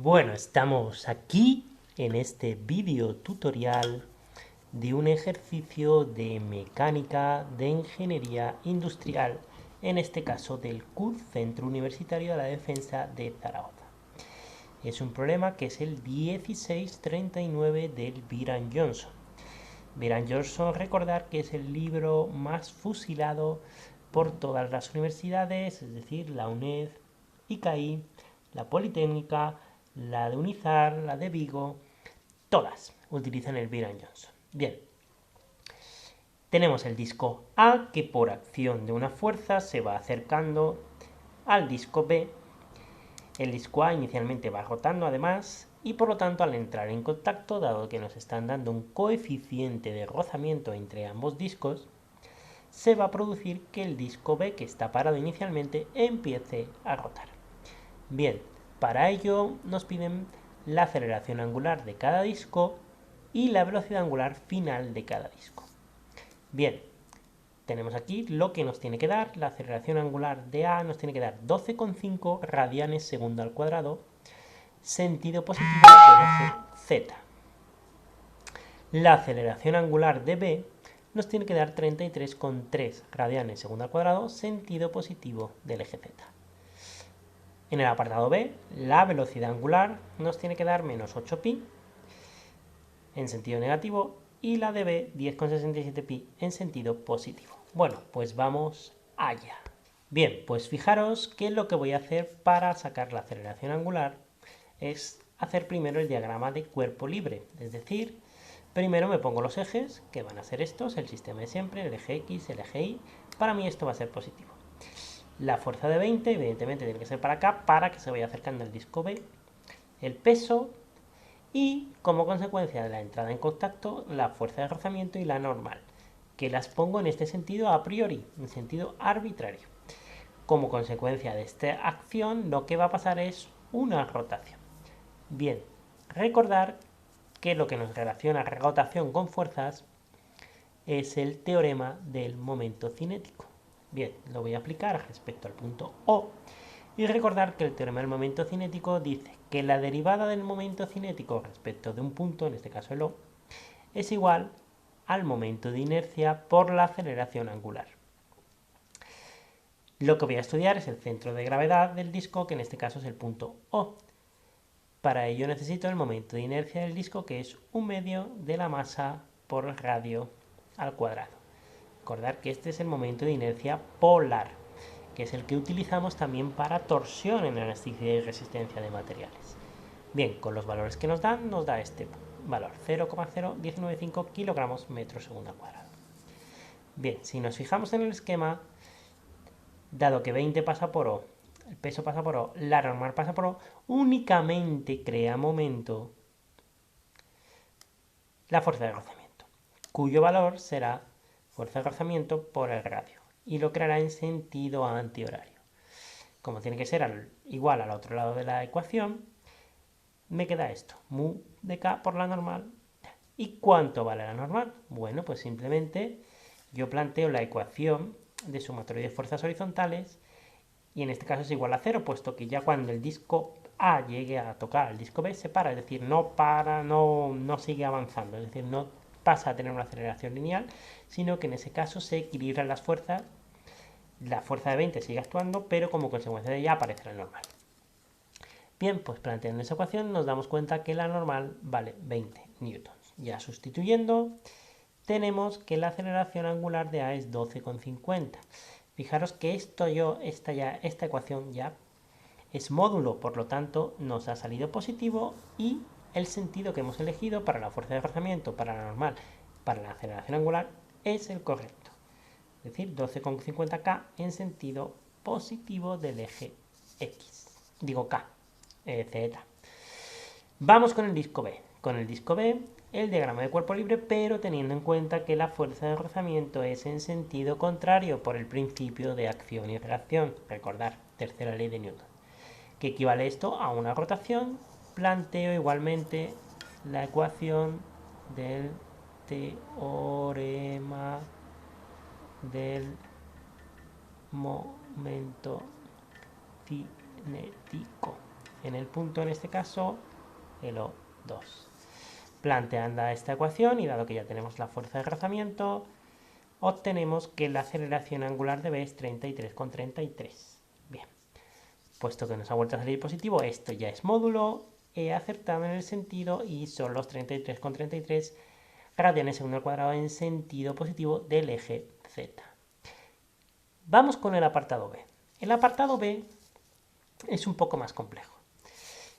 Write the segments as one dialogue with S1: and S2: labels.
S1: Bueno, estamos aquí en este vídeo tutorial de un ejercicio de mecánica de ingeniería industrial, en este caso del CUD, Centro Universitario de la Defensa de Zaragoza. Es un problema que es el 1639 del Byron Johnson. Byron Johnson, recordar que es el libro más fusilado por todas las universidades, es decir, la UNED, ICAI, la Politécnica, la de Unizar, la de Vigo, todas utilizan el Byron Johnson. Bien, tenemos el disco A que por acción de una fuerza se va acercando al disco B. El disco A inicialmente va rotando además y por lo tanto al entrar en contacto, dado que nos están dando un coeficiente de rozamiento entre ambos discos, se va a producir que el disco B, que está parado inicialmente, empiece a rotar. Bien, para ello nos piden la aceleración angular de cada disco y la velocidad angular final de cada disco. Bien, tenemos aquí lo que nos tiene que dar. La aceleración angular de A nos tiene que dar 12,5 radianes segundo al cuadrado, sentido positivo del eje Z. La aceleración angular de B nos tiene que dar 33,3 radianes segundo al cuadrado, sentido positivo del eje Z. En el apartado B, la velocidad angular nos tiene que dar menos 8pi en sentido negativo y la de B 10,67pi en sentido positivo. Bueno, pues vamos allá. Bien, pues fijaros que lo que voy a hacer para sacar la aceleración angular es hacer primero el diagrama de cuerpo libre, es decir, primero me pongo los ejes, que van a ser estos, el sistema de siempre, el eje X, el eje Y. Para mí esto va a ser positivo. La fuerza de 20, evidentemente, tiene que ser para acá, para que se vaya acercando el disco B. El peso y, como consecuencia de la entrada en contacto, la fuerza de rozamiento y la normal, que las pongo en este sentido a priori, en sentido arbitrario. Como consecuencia de esta acción, lo que va a pasar es una rotación. Bien, recordar que lo que nos relaciona rotación con fuerzas es el teorema del momento cinético. Bien, lo voy a aplicar respecto al punto O y recordar que el teorema del momento cinético dice que la derivada del momento cinético respecto de un punto, en este caso el O, es igual al momento de inercia por la aceleración angular. Lo que voy a estudiar es el centro de gravedad del disco, que en este caso es el punto O. Para ello necesito el momento de inercia del disco, que es 1/2 de la masa por radio al cuadrado. Recordar que este es el momento de inercia polar, que es el que utilizamos también para torsión en elasticidad y resistencia de materiales. Bien, con los valores que nos dan, nos da este valor, 0,0195 kilogramos metro segundo al cuadrado. Bien, si nos fijamos en el esquema, dado que 20 pasa por O, el peso pasa por O, la normal pasa por O, únicamente crea momento la fuerza de rozamiento, cuyo valor será fuerza de rozamiento por el radio, y lo creará en sentido antihorario. Como tiene que ser igual al otro lado de la ecuación, me queda esto, mu de k por la normal. ¿Y cuánto vale la normal? Bueno, pues simplemente yo planteo la ecuación de sumatorio de fuerzas horizontales y en este caso es igual a 0, puesto que ya cuando el disco A llegue a tocar el disco B se para, es decir, no para, no sigue avanzando, es decir, no pasa a tener una aceleración lineal, sino que en ese caso se equilibran las fuerzas, la fuerza de 20 sigue actuando, pero como consecuencia de ella aparece la normal. Bien, pues planteando esa ecuación nos damos cuenta que la normal vale 20 newtons. Ya sustituyendo, tenemos que la aceleración angular de A es 12,50. Fijaros que esta ecuación ya es módulo, por lo tanto nos ha salido positivo y el sentido que hemos elegido para la fuerza de rozamiento, para la normal, para la aceleración angular es el correcto. Es decir, 12,50k en sentido positivo del eje X. Digo K, Z. Vamos con el disco B. Con el disco B, el diagrama de cuerpo libre, pero teniendo en cuenta que la fuerza de rozamiento es en sentido contrario por el principio de acción y reacción. Recordar, tercera ley de Newton. ¿Qué equivale esto a una rotación? Planteo igualmente la ecuación del teorema del momento cinético. en el punto, en este caso, el O2. Planteando esta ecuación, y dado que ya tenemos la fuerza de rozamiento, obtenemos que la aceleración angular de B es 33,33. Bien, puesto que nos ha vuelto a salir positivo, esto ya es módulo, he acertado en el sentido y son los 33,33 radianes segundo al cuadrado en sentido positivo del eje Z. Vamos con el apartado B. El apartado B es un poco más complejo.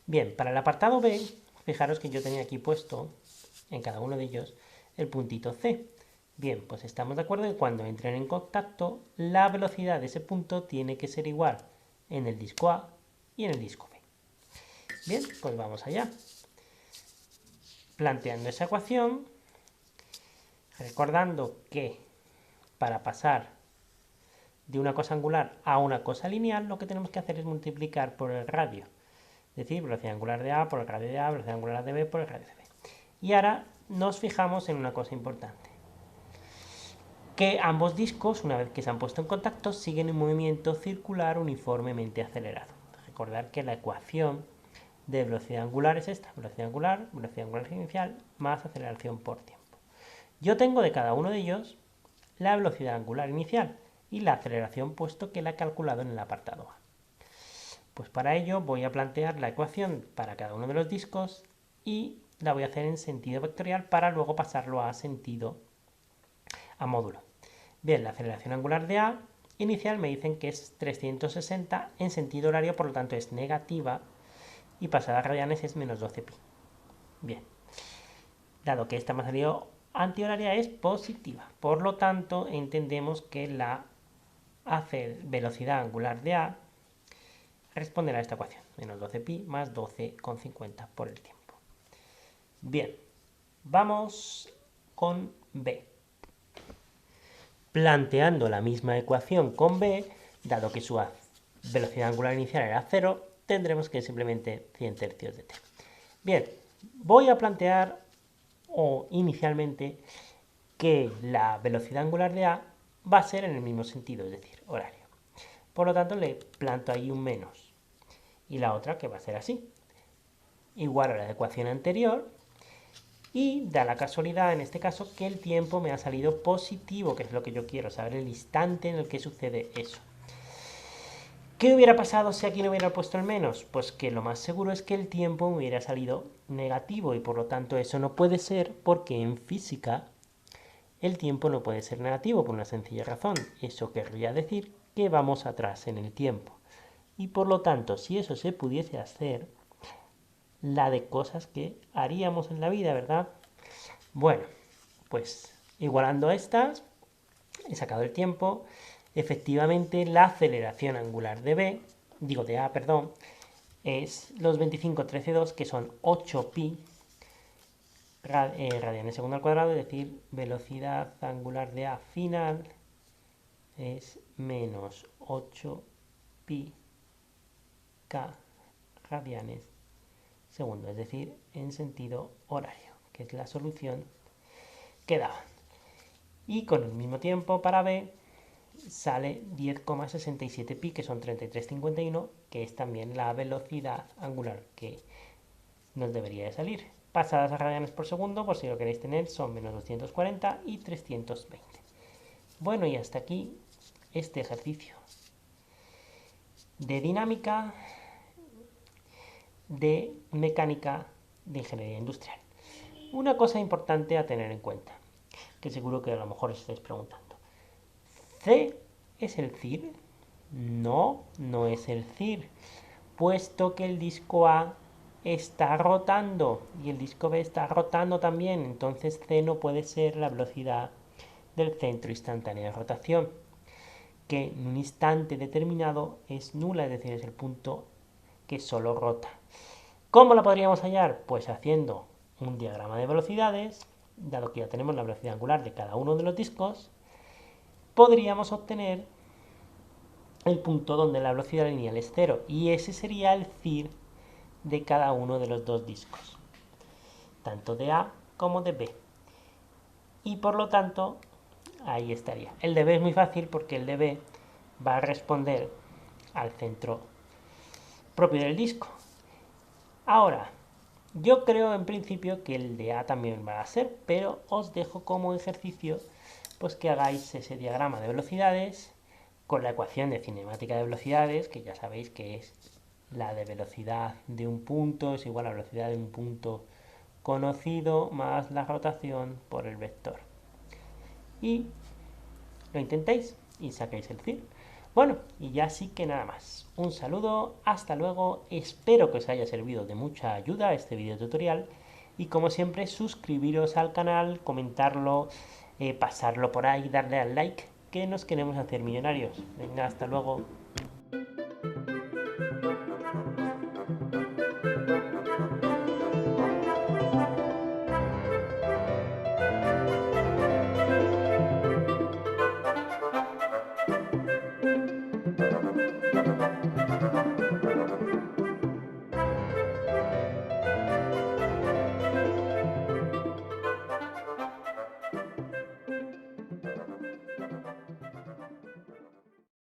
S1: Bien, para el apartado B, fijaros que yo tenía aquí puesto en cada uno de ellos el puntito C. Bien, pues estamos de acuerdo en que cuando entren en contacto, la velocidad de ese punto tiene que ser igual en el disco A y en el disco B. Bien, pues vamos allá. Planteando esa ecuación, recordando que para pasar de una cosa angular a una cosa lineal, lo que tenemos que hacer es multiplicar por el radio. Es decir, velocidad angular de A por el radio de A, velocidad angular de B por el radio de B. Y ahora nos fijamos en una cosa importante. Que ambos discos, una vez que se han puesto en contacto, siguen un movimiento circular uniformemente acelerado. Recordar que la ecuación de velocidad angular es esta. Velocidad angular inicial, más aceleración por tiempo. Yo tengo de cada uno de ellos la velocidad angular inicial y la aceleración, puesto que la he calculado en el apartado A. Pues para ello voy a plantear la ecuación para cada uno de los discos y la voy a hacer en sentido vectorial para luego pasarlo a módulo. Bien, la aceleración angular de A inicial me dicen que es 360 en sentido horario, por lo tanto es negativa, y pasada a radianes es menos 12pi. Bien, dado que esta me ha salido antihoraria, es positiva, por lo tanto entendemos que la velocidad angular de A responderá a esta ecuación, menos 12pi más 12,50 por el tiempo. Bien, vamos con B. Planteando la misma ecuación con B, dado que su velocidad angular inicial era 0, tendremos que simplemente 100 tercios de t. Bien, voy a plantear inicialmente que la velocidad angular de A va a ser en el mismo sentido, es decir, horario. Por lo tanto, le planto ahí un menos. Y la otra que va a ser así. Igual a la ecuación anterior. Y da la casualidad, en este caso, que el tiempo me ha salido positivo, que es lo que yo quiero, saber el instante en el que sucede eso. ¿Qué hubiera pasado si aquí no hubiera puesto el menos? Pues que lo más seguro es que el tiempo me hubiera salido negativo y por lo tanto eso no puede ser, porque en física el tiempo no puede ser negativo por una sencilla razón. Eso querría decir que vamos atrás en el tiempo. Y por lo tanto, si eso se pudiese hacer, la de cosas que haríamos en la vida, ¿verdad? Bueno, pues igualando estas, he sacado el tiempo. Efectivamente, la aceleración angular de A, es los 25,13,2, que son 8pi radianes segundo al cuadrado, es decir, velocidad angular de A final es menos 8pi k radianes segundo, es decir, en sentido horario, que es la solución que daban. Y con el mismo tiempo para B sale 10,67 pi, que son 33,51, que es también la velocidad angular que nos debería de salir. Pasadas a radianes por segundo, por si lo queréis tener, son menos 240 y 320. Bueno, y hasta aquí este ejercicio de dinámica de mecánica de ingeniería industrial. Una cosa importante a tener en cuenta, que seguro que a lo mejor os estáis preguntando. ¿C es el CIR? No, no es el CIR, puesto que el disco A está rotando y el disco B está rotando también, entonces C no puede ser la velocidad del centro instantáneo de rotación, que en un instante determinado es nula, es decir, es el punto que solo rota. ¿Cómo la podríamos hallar? Pues haciendo un diagrama de velocidades, dado que ya tenemos la velocidad angular de cada uno de los discos, podríamos obtener el punto donde la velocidad lineal es 0, y ese sería el CIR de cada uno de los dos discos, tanto de A como de B. Y por lo tanto, ahí estaría. El de B es muy fácil porque el de B va a responder al centro propio del disco. Ahora, yo creo en principio que el de A también va a ser, pero os dejo como ejercicio pues que hagáis ese diagrama de velocidades con la ecuación de cinemática de velocidades, que ya sabéis que es la de velocidad de un punto es igual a la velocidad de un punto conocido más la rotación por el vector. Y lo intentéis y saquéis el CIR. Bueno, y ya sí que nada más. Un saludo, hasta luego, espero que os haya servido de mucha ayuda este video tutorial y como siempre suscribiros al canal, comentarlo, pasarlo por ahí, darle al like, que nos queremos hacer millonarios. Venga, hasta luego.